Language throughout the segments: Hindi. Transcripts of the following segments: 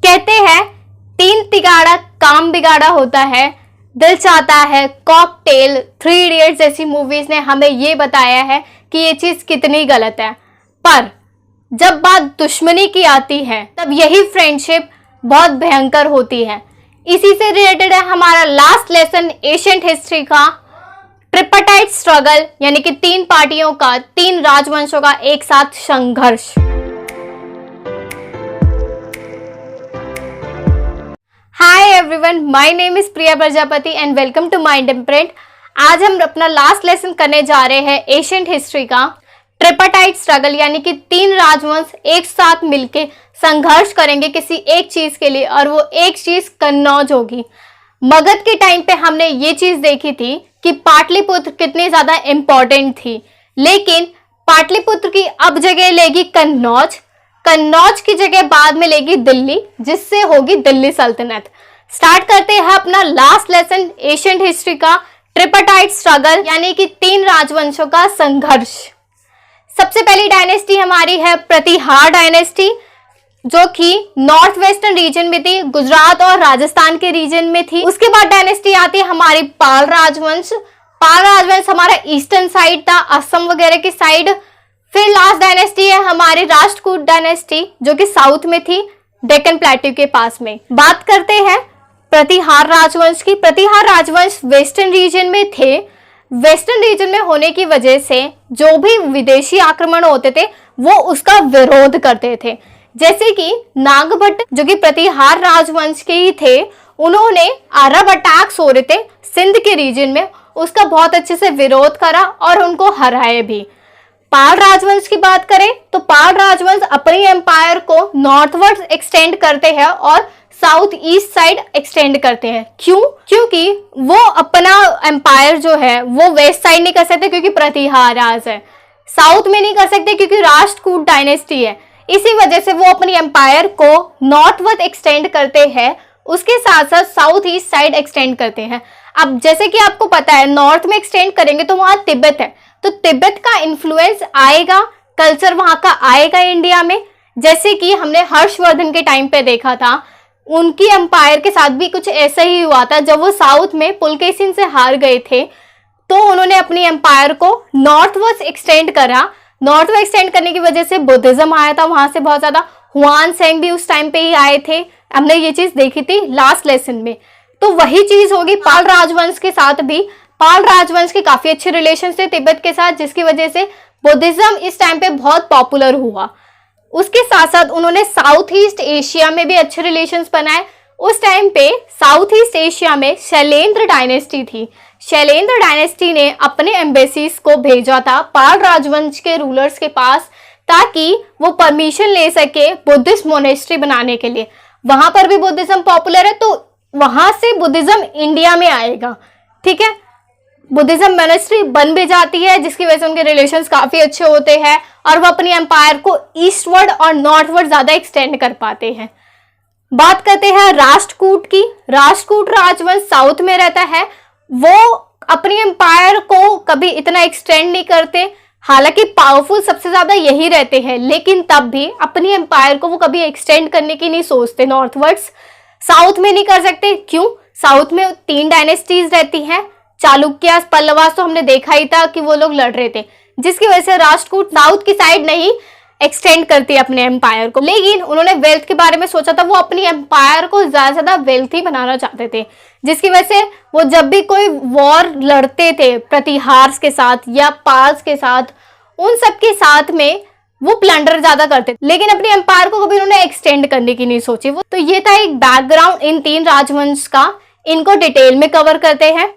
कहते हैं तीन तिगाड़ा काम बिगाड़ा होता है, दिल चाहता है कॉकटेल, थ्री इडियट्स जैसी मूवीज ने हमें ये बताया है कि ये चीज कितनी गलत है। पर जब बात दुश्मनी की आती है तब यही फ्रेंडशिप बहुत भयंकर होती है। इसी से रिलेटेड है हमारा लास्ट लेसन एशियंट हिस्ट्री का, ट्रिपाटाइट स्ट्रगल, यानी कि तीन पार्टियों का, तीन राजवंशों का एक साथ संघर्ष। Hi everyone, my name is Priya Prajapati and welcome to Mind Imprint. आज हम अपना लास्ट लेसन करने जा रहे हैं एशियंट हिस्ट्री का, ट्रिपाटाइट स्ट्रगल, यानी कि तीन राजवंश एक साथ मिलके संघर्ष करेंगे किसी एक चीज के लिए, और वो एक चीज कन्नौज होगी। मगध के टाइम पे हमने ये चीज देखी थी कि पाटलिपुत्र कितनी ज्यादा इंपॉर्टेंट थी, लेकिन पाटलिपुत्र की अब जगह लेगी कन्नौज, कन्नौज की जगह बाद में लेगी दिल्ली, जिससे होगी दिल्ली सल्तनत। स्टार्ट करते हैं अपना लास्ट लेसन एशियंट हिस्ट्री का, ट्रिपाटाइट स्ट्रगल, यानी कि तीन राजवंशों का संघर्ष। सबसे पहली डायनेस्टी हमारी है प्रतिहार डायनेस्टी, जो कि नॉर्थ वेस्टर्न रीजन में थी, गुजरात और राजस्थान के रीजन में थी। उसके बाद डायनेस्टी आती है हमारी पाल राजवंश। पाल राजवंश हमारा ईस्टर्न साइड था, असम वगैरह की साइड। फिर लास्ट डायनेस्टी है हमारी राष्ट्रकूट डायनेस्टी, जो कि साउथ में थी, डेक्कन प्लेट्यू के पास में। बात करते हैं प्रतिहार राजवंश की। प्रतिहार राजवंश वेस्टर्न रीजन में थे। वेस्टर्न रीजन में होने की वजह से जो भी विदेशी आक्रमण होते थे वो उसका विरोध करते थे। जैसे कि नागभट्ट, जो कि प्रतिहार राजवंश के ही थे, उन्होंने अरब अटैक्स हो रहे थे सिंध के रीजन में, उसका बहुत अच्छे से विरोध करा और उनको हराए भी। पाल राजवंश की बात करें तो पाल राजवंश अपनी एम्पायर को नॉर्थवर्ड एक्सटेंड करते हैं और साउथ ईस्ट साइड एक्सटेंड करते हैं। क्यों? क्योंकि वो अपना एम्पायर जो है वो वेस्ट साइड नहीं कर सकते क्योंकि प्रतिहार राज है, साउथ में नहीं कर सकते क्योंकि राष्ट्रकूट डायनेस्टी है। इसी वजह से वो अपनी एम्पायर को नॉर्थवर्ड एक्सटेंड करते हैं, उसके साथ साथ साउथ ईस्ट साइड एक्सटेंड करते हैं। अब जैसे कि आपको पता है, नॉर्थ में एक्सटेंड करेंगे तो वहां तिब्बत है, तो तिब्बत का इन्फ्लुएंस आएगा, कल्चर वहां का आएगा इंडिया में। जैसे कि हमने हर्षवर्धन के टाइम पे देखा था, उनकी एम्पायर के साथ भी कुछ ऐसा ही हुआ था। जब वो साउथ में पुलकेशिन से हार गए थे तो उन्होंने अपनी एम्पायर को नॉर्थवर्ड एक्सटेंड करा। नॉर्थवर्ड एक्सटेंड करने की वजह से बुद्धिज्म आया था वहां से बहुत ज्यादा। हुआन सेंग भी उस टाइम पे ही आए थे, हमने ये चीज देखी थी लास्ट लेसन में। तो वही चीज होगी पाल राजवंश के साथ भी। पाल राजवंश के काफी अच्छे रिलेशन थे तिब्बत के साथ, जिसकी वजह से बुद्धिज्म इस टाइम पे बहुत पॉपुलर हुआ। उसके साथ साथ उन्होंने साउथ ईस्ट एशिया में भी अच्छे रिलेशंस बनाए। उस टाइम पे साउथ ईस्ट एशिया में शैलेंद्र डायनेस्टी थी। शैलेंद्र डायनेस्टी ने अपने एम्बेसीज को भेजा था पाल राजवंश के रूलर्स के पास, ताकि वो परमिशन ले सके बुद्धिस्ट मोनेस्ट्री बनाने के लिए। वहां पर भी बुद्धिज्म पॉपुलर है, तो वहां से बुद्धिज्म इंडिया में आएगा। ठीक है, बुद्धिज्म मोनेस्ट्री बन भी जाती है, जिसकी वजह से उनके रिलेशंस काफी अच्छे होते हैं और वो अपनी एम्पायर को ईस्टवर्ड और नॉर्थवर्ड ज्यादा एक्सटेंड कर पाते हैं। बात करते हैं राष्ट्रकूट की। राष्ट्रकूट राजवंश साउथ में रहता है, वो अपनी एम्पायर को कभी इतना एक्सटेंड नहीं करते। हालांकि पावरफुल सबसे ज्यादा यही रहते हैं, लेकिन तब भी अपनी एम्पायर को वो कभी एक्सटेंड करने की नहीं सोचते नॉर्थवर्ड्स। साउथ में नहीं कर सकते, क्यों? साउथ में तीन डायनेस्टीज रहती हैं, चालुक्य, पल्लवास, तो हमने देखा ही था कि वो लोग लड़ रहे थे, जिसकी वजह से राष्ट्रकूट साउथ की साइड नहीं एक्सटेंड करती अपने एम्पायर को। लेकिन उन्होंने वेल्थ के बारे में सोचा था, वो अपनी एम्पायर को ज्यादा से ज्यादा वेल्थी बनाना चाहते थे, जिसकी वजह से वो जब भी कोई वॉर लड़ते थे प्रतिहार के साथ या पाल्स के साथ, उन सब के साथ में वो प्लंडर ज्यादा करते, लेकिन अपनी एम्पायर को कभी उन्होंने एक्सटेंड करने की नहीं सोची। वो तो ये था एक बैकग्राउंड इन तीन राजवंश का, इनको डिटेल में कवर करते हैं।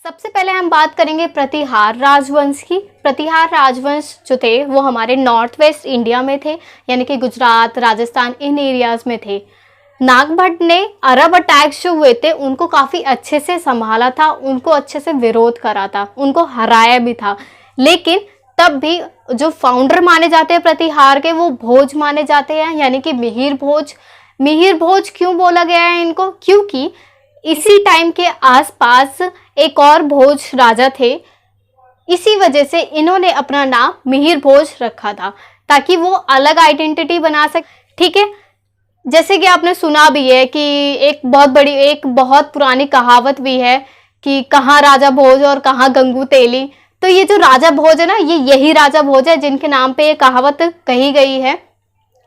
सबसे पहले हम बात करेंगे प्रतिहार राजवंश की। प्रतिहार राजवंश जो थे वो हमारे नॉर्थ वेस्ट इंडिया में थे, यानी कि गुजरात, राजस्थान, इन एरियाज में थे। नागभट्ट ने अरब अटैक्स जो हुए थे उनको काफ़ी अच्छे से संभाला था, उनको अच्छे से विरोध करा था, उनको हराया भी था। लेकिन तब भी जो फाउंडर माने जाते हैं प्रतिहार के, वो भोज माने जाते हैं, यानी कि मिहिर भोज। मिहिर भोज क्यों बोला गया है इनको? क्योंकि इसी टाइम के आसपास एक और भोज राजा थे, इसी वजह से इन्होंने अपना नाम मिहिर भोज रखा था, ताकि वो अलग आइडेंटिटी बना सके। ठीक है, जैसे कि आपने सुना भी है कि एक बहुत पुरानी कहावत भी है कि कहाँ राजा भोज और कहाँ गंगू तेली। तो ये जो राजा भोज है ना, ये यही राजा भोज है जिनके नाम पे ये कहावत कही गई है।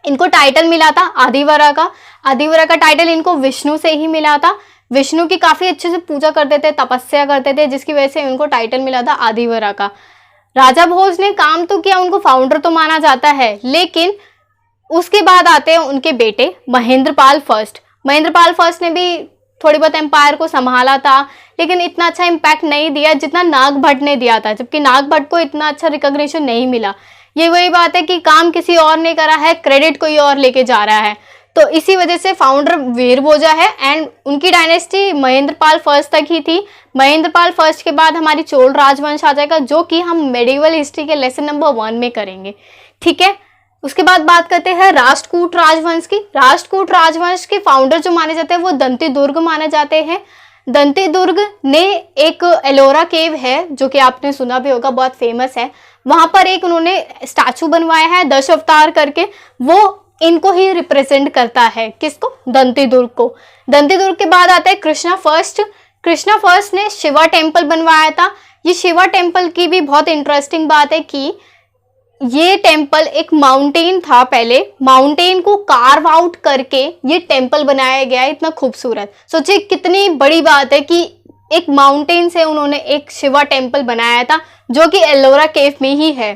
इनको टाइटल मिला था आदिवरा का। आदिवरा का टाइटल इनको विष्णु से ही मिला था। विष्णु की काफी अच्छे से पूजा करते थे, तपस्या करते थे, जिसकी वजह से उनको टाइटल मिला था आदिवरा का। राजा भोज ने काम तो किया, उनको फाउंडर तो माना जाता है, लेकिन उसके बाद आते हैं उनके बेटे महेंद्रपाल फर्स्ट। महेंद्रपाल फर्स्ट ने भी थोड़ी बहुत एम्पायर को संभाला था, लेकिन इतना अच्छा इम्पैक्ट नहीं दिया जितना नाग भट्ट ने दिया था, जबकि नाग भट्ट को इतना अच्छा रिकॉग्निशन नहीं मिला। ये वही बात है कि काम किसी और ने करा है, क्रेडिट कोई और लेके जा रहा है। तो इसी वजह से फाउंडर वीरभोजा है एंड उनकी डायनेस्टी महेंद्रपाल फर्स्ट तक ही थी। महेंद्रपाल फर्स्ट के बाद हमारी चोल राजवंश आ जाएगा, जो कि हम मेडिवल हिस्ट्री के लेसन नंबर 1 में करेंगे, ठीक है। उसके बाद बात करते हैं राष्ट्रकूट राजवंश की। राष्ट्रकूट राजवंश के फाउंडर जो माने जाते हैं वो दंती दुर्ग माने जाते हैं। दंती दुर्ग ने एक एलोरा केव है जो कि आपने सुना भी होगा, बहुत फेमस है। वहां पर एक उन्होंने स्टैचू बनवाया है 10 अवतार करके, वो इनको ही रिप्रेजेंट करता है। किसको? दंती दुर्ग को। दंती दुर्ग के बाद आता है कृष्णा फर्स्ट। कृष्णा फर्स्ट ने शिवा टेम्पल बनवाया था। ये शिवा टेम्पल की भी बहुत इंटरेस्टिंग बात है कि ये टेम्पल एक माउंटेन था पहले, माउंटेन को कार्व आउट करके ये टेम्पल बनाया गया है, इतना खूबसूरत। सोचिए कितनी बड़ी बात है कि एक माउंटेन से उन्होंने एक शिवा टेम्पल बनाया था जो कि एलोरा केव में ही है।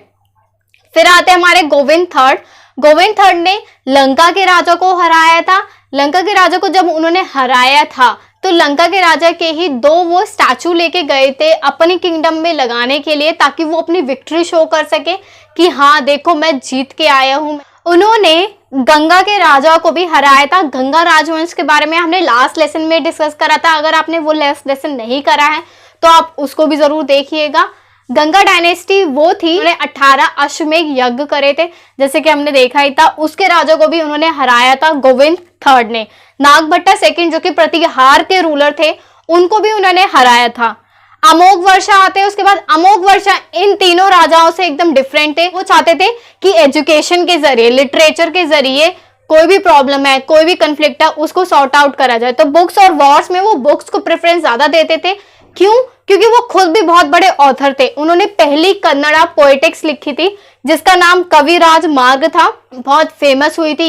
फिर आते हैं हमारे गोविंद थर्ड। गोविंद थर्ड ने लंका के राजा को हराया था। लंका के राजा को जब उन्होंने हराया था तो लंका के राजा के ही 2 वो स्टैचू लेके गए थे अपनी किंगडम में लगाने के लिए, ताकि वो अपनी विक्ट्री शो कर सके कि हाँ देखो मैं जीत के आया हूं। उन्होंने गंगा के राजा को भी हराया था। गंगा राजवंश के बारे में हमने लास्ट लेसन में डिस्कस करा था। अगर आपने वो लास्ट लेसन नहीं करा है तो आप उसको भी जरूर देखिएगा। गंगा डायनेस्टी वो थी, उन्होंने 18 अश्वमेघ यज्ञ करे थे, जैसे कि हमने देखा ही था। उसके राजा को भी उन्होंने हराया था गोविंद थर्ड ने। नागभट्टा सेकंड जो कि प्रतिहार के रूलर थे, उनको भी उन्होंने हराया था। अमोघ वर्षा आते हैं उसके बाद। अमोघ वर्षा इन तीनों राजाओं से एकदम डिफरेंट थे। वो चाहते थे कि एजुकेशन के जरिए, लिटरेचर के जरिए कोई भी प्रॉब्लम है, कोई भी कंफ्लिक्ट है, उसको सॉर्ट आउट करा जाए। तो बुक्स और वॉर्स में वो बुक्स को प्रेफरेंस ज्यादा देते थे। क्यों? क्योंकि वो खुद भी बहुत बड़े ऑथर थे। उन्होंने पहली कन्नड़ा पोएटिक्स लिखी थी जिसका नाम कविराज मार्ग था, बहुत फेमस हुई थी।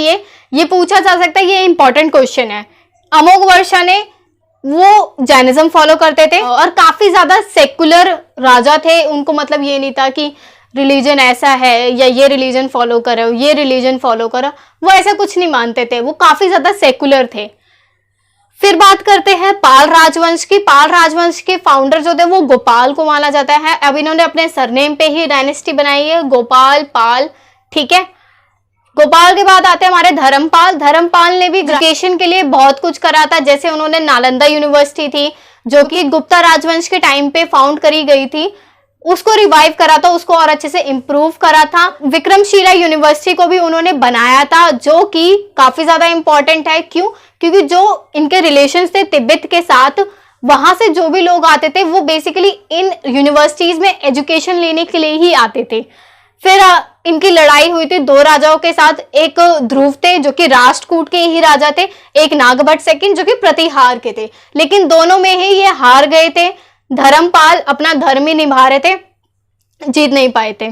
ये पूछा जा सकता है, ये इंपॉर्टेंट क्वेश्चन है। अमोघ वर्षा ने वो जैनिज्म फॉलो करते थे और काफी ज्यादा सेकुलर राजा थे। उनको मतलब ये नहीं था कि रिलीजन ऐसा है या ये रिलीजन फॉलो करो, ये रिलीजन फॉलो करो, वो ऐसा कुछ नहीं मानते थे। वो काफी ज्यादा सेकुलर थे। फिर बात करते हैं पाल राजवंश की। पाल राजवंश के फाउंडर जो थे वो गोपाल को माना जाता है। अब इन्होंने अपने सरनेम पे ही डायनेस्टी बनाई है, गोपाल पाल, ठीक है। गोपाल के बाद आते हैं हमारे धर्मपाल। धर्मपाल ने भी एजुकेशन के लिए बहुत कुछ करा था। जैसे उन्होंने नालंदा यूनिवर्सिटी थी जो कि गुप्ता राजवंश के टाइम पे फाउंड करी गई थी, उसको रिवाइव करा था, उसको और अच्छे से इम्प्रूव करा था। विक्रमशिला यूनिवर्सिटी को भी उन्होंने बनाया था जो कि काफी ज्यादा इंपॉर्टेंट है। क्यों? क्योंकि जो इनके रिलेशंस थे तिब्बत के साथ, वहां से जो भी लोग आते थे वो बेसिकली इन यूनिवर्सिटीज में एजुकेशन लेने के लिए ही आते थे। फिर इनकी लड़ाई हुई थी 2 राजाओं के साथ। एक ध्रुव थे जो कि राष्ट्रकूट के ही राजा थे, एक नागभट्ट सेकंड जो कि प्रतिहार के थे, लेकिन दोनों में ही ये हार गए थे। धर्मपाल अपना धर्म ही निभा रहे थे, जीत नहीं पाए थे।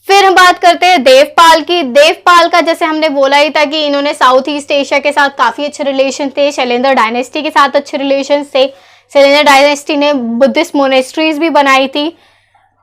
फिर हम बात करते हैं देवपाल की। देवपाल का जैसे हमने बोला ही था कि इन्होंने साउथ ईस्ट एशिया के साथ काफी अच्छे रिलेशन थे, शैलेंद्र डायनेस्टी के साथ अच्छे रिलेशन थे। शैलेंद्र डायनेस्टी ने बुद्धिस्ट मोनेस्ट्रीज भी बनाई थी,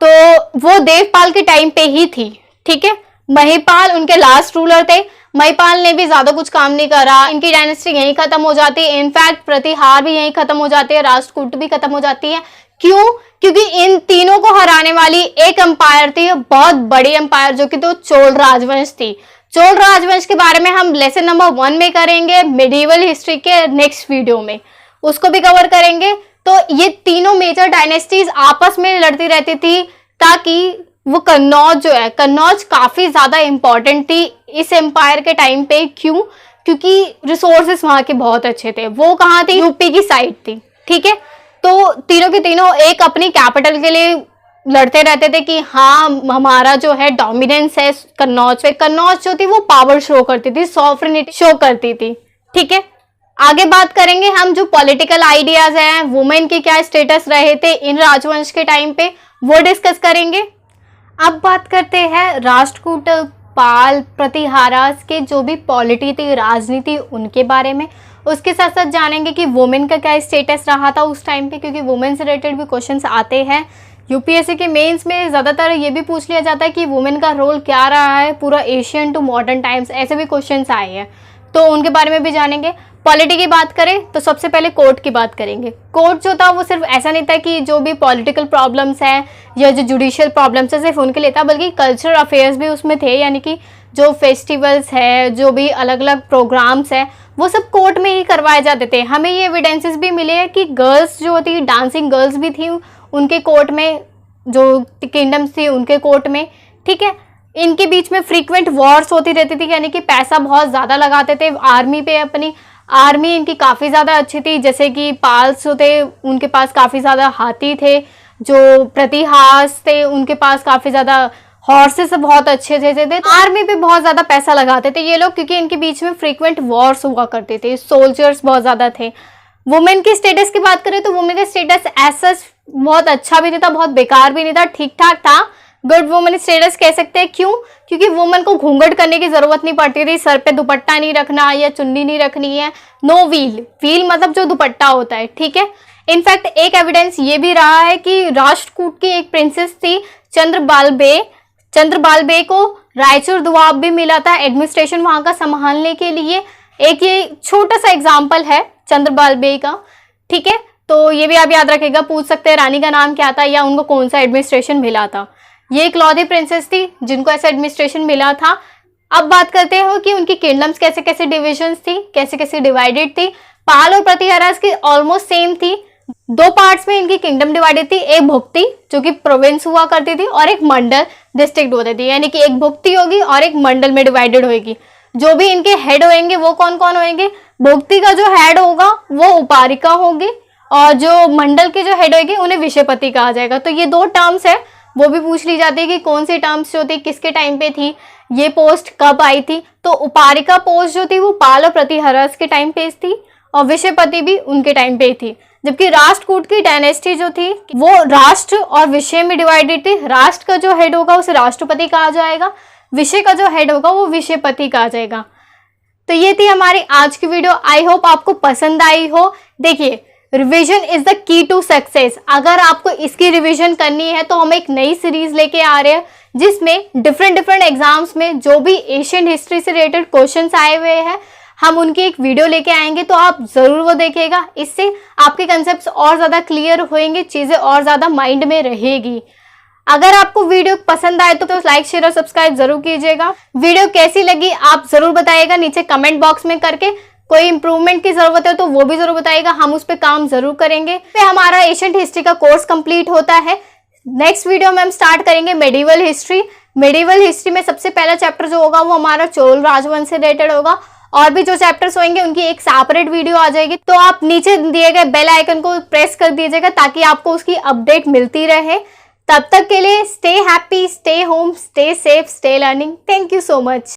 तो वो देवपाल के टाइम पे ही थी, ठीक है। महिपाल उनके लास्ट रूलर थे। महिपाल ने भी ज्यादा कुछ काम नहीं करा, इनकी डायनेस्टी यहीं खत्म हो जाती है। इनफैक्ट प्रतिहार भी यहीं खत्म हो जाती है, राष्ट्रकूट भी खत्म हो जाती है। क्यों? क्योंकि इन तीनों को हराने वाली एक एम्पायर थी, बहुत बड़ी एम्पायर, जो कि तो चोल राजवंश थी। चोल राजवंश के बारे में हम लेसन नंबर 1 में करेंगे, मेडिवल हिस्ट्री के नेक्स्ट वीडियो में उसको भी कवर करेंगे। तो ये तीनों मेजर डायनेस्टीज आपस में लड़ती रहती थी ताकि वो कन्नौज जो है, कन्नौज काफी ज्यादा इंपॉर्टेंट थी इस एम्पायर के टाइम पे। क्यों? क्योंकि रिसोर्सेस वहां के बहुत अच्छे थे। वो कहाँ थी? यूपी की साइड थी, ठीक है। तो तीनों के तीनों एक अपनी कैपिटल के लिए लड़ते रहते थे कि हाँ हमारा जो है डोमिनेंस है कन्नौज पे। कन्नौज जो थी वो पावर शो करती थी, सॉफ्टनिटी शो करती थी। ठीक है, आगे बात करेंगे हम जो पॉलिटिकल आइडियाज हैं, वुमेन के क्या स्टेटस रहे थे इन राजवंश के टाइम पे, वो डिस्कस करेंगे। अब बात करते हैं राष्ट्रकूट, पाल, प्रतिहारास के जो भी पॉलिटी थी, राजनीति, उनके बारे में। उसके साथ साथ जानेंगे कि वुमेन का क्या स्टेटस रहा था उस टाइम पे, क्योंकि वुमेन से रिलेटेड भी क्वेश्चंस आते हैं। यूपीएससी के मेंस में ज़्यादातर ये भी पूछ लिया जाता है कि वुमेन का रोल क्या रहा है पूरा एशियन टू मॉडर्न टाइम्स, ऐसे भी क्वेश्चंस आए हैं, तो उनके बारे में भी जानेंगे। पॉलिटी की बात करें तो सबसे पहले कोर्ट की बात करेंगे। कोर्ट जो था वो सिर्फ ऐसा नहीं था कि जो भी पॉलिटिकल प्रॉब्लम्स हैं या जो जुडिशियल प्रॉब्लम्स है सिर्फ उनके लिए था, बल्कि कल्चरल अफेयर्स भी उसमें थे। यानी कि जो फेस्टिवल्स है, जो भी अलग अलग प्रोग्राम्स हैं, वो सब कोर्ट में ही करवाए जाते थे। हमें ये एविडेंसेस भी मिले हैं कि गर्ल्स जो थी, डांसिंग गर्ल्स भी थी उनके कोर्ट में, जो किंगडम्स थी उनके कोर्ट में। ठीक है, इनके बीच में फ्रीक्वेंट वॉर्स होती रहती थी, यानी कि पैसा बहुत ज़्यादा लगाते थे आर्मी पे। अपनी आर्मी इनकी काफ़ी ज़्यादा अच्छी थी, जैसे कि पाल्स जो थे उनके पास काफ़ी ज़्यादा हाथी थे, जो प्रतिहास थे उनके पास काफ़ी ज़्यादा हॉर्सेस बहुत अच्छे थे। आर्मी पे बहुत ज़्यादा पैसा लगाते थे ये लोग, क्योंकि इनके बीच में फ्रीक्वेंट वॉर्स हुआ करते थे, सोल्जर्स बहुत ज़्यादा थे। वुमेन की स्टेटस की बात करें तो वुमेन का स्टेटस ऐसा बहुत अच्छा भी नहीं था, बहुत बेकार भी नहीं था, ठीक ठाक था। गुड वुमेन स्टेटस कह सकते हैं। क्यों? क्योंकि वुमेन को घूंघट करने की जरूरत नहीं पड़ती थी, सर पे दुपट्टा नहीं रखना या चुन्नी नहीं रखनी है। नो व्हील, व्हील मतलब जो दुपट्टा होता है। ठीक है, इनफैक्ट एक एविडेंस ये भी रहा है कि राष्ट्रकूट की एक प्रिंसेस थी चंद्रबाल बे को रायचूर दुआब भी मिला था एडमिनिस्ट्रेशन वहां का संभालने के लिए। एक ये छोटा सा एग्जाम्पल है चंद्रबाल बे का। ठीक है, तो ये भी आप याद रखेगा, पूछ सकते हैं रानी का नाम क्या था या उनको कौन सा एडमिनिस्ट्रेशन मिला था। ये इकलौती प्रिंसेस थी जिनको ऐसा एडमिनिस्ट्रेशन मिला था। अब बात करते हो कि उनकी किंगडम्स कैसे कैसे डिविजन्स थी, कैसे कैसे डिवाइडेड थी। पाल और प्रतिहारास की ऑलमोस्ट सेम थी। दो पार्ट्स में इनकी किंगडम डिवाइडेड थी, एक भुक्ति जो कि प्रोविंस हुआ करती थी और एक मंडल डिस्ट्रिक्ट होती थी। यानी कि एक भुक्ति होगी और एक मंडल में डिवाइडेड होगी। जो भी इनके हेड होंगे वो कौन कौन होंगे? भुक्ति का जो हेड होगा वो उपारिका होगी और जो मंडल के जो हेड होगी उन्हें विषयपति कहा जाएगा। तो ये दो टर्म्स है, वो भी पूछ ली जाती है कि कौन सी टर्म्स जो थी किसके टाइम पे थी, ये पोस्ट कब आई थी। तो उपारिका पोस्ट जो थी वो पाल और प्रतिहारास के टाइम पे थी और विषयपति भी उनके टाइम पे थी। जबकि राष्ट्रकूट की डायनेस्टी जो थी वो राष्ट्र और विषय में डिवाइडेड थी। राष्ट्र का जो हेड होगा उसे राष्ट्रपति कहा जाएगा, विषय का जो हेड होगा वो विषयपति कहा जाएगा। तो ये थी हमारी आज की वीडियो। आई होप आपको पसंद आई हो। देखिए, revision is the key to success. अगर आपको इसकी रिवीजन करनी है तो हम एक नई सीरीज लेके आ रहे हैं जिसमें डिफरेंट एग्जाम्स में जो भी एशियन हिस्ट्री से रिलेटेड क्वेश्चंस आए हुए हैं हम उनकी एक वीडियो लेके आएंगे, तो आप जरूर वो देखिएगा। इससे आपके कंसेप्ट्स और ज्यादा क्लियर होंगे, चीजें और ज्यादा माइंड में रहेगी। अगर आपको वीडियो पसंद आए तो लाइक शेयर और सब्सक्राइब जरूर कीजिएगा। वीडियो कैसी लगी आप जरूर बताइएगा नीचे कमेंट बॉक्स में करके। कोई इंप्रूवमेंट की जरूरत है तो वो भी जरूर बताइएगा, हम उस पर काम जरूर करेंगे। फिर हमारा एशियंट हिस्ट्री का कोर्स कंप्लीट होता है। नेक्स्ट वीडियो में हम स्टार्ट करेंगे मेडिवल हिस्ट्री। मेडिवल हिस्ट्री में सबसे पहला चैप्टर जो होगा वो हमारा चोल राजवंश से रिलेटेड होगा। और भी जो चैप्टर्स होंगे उनकी एक सेपरेट वीडियो आ जाएगी, तो आप नीचे दिए गए बेल आइकन को प्रेस कर दीजिएगा ताकि आपको उसकी अपडेट मिलती रहे। तब तक के लिए stay happy, stay home, stay safe, stay learning. Thank you so much.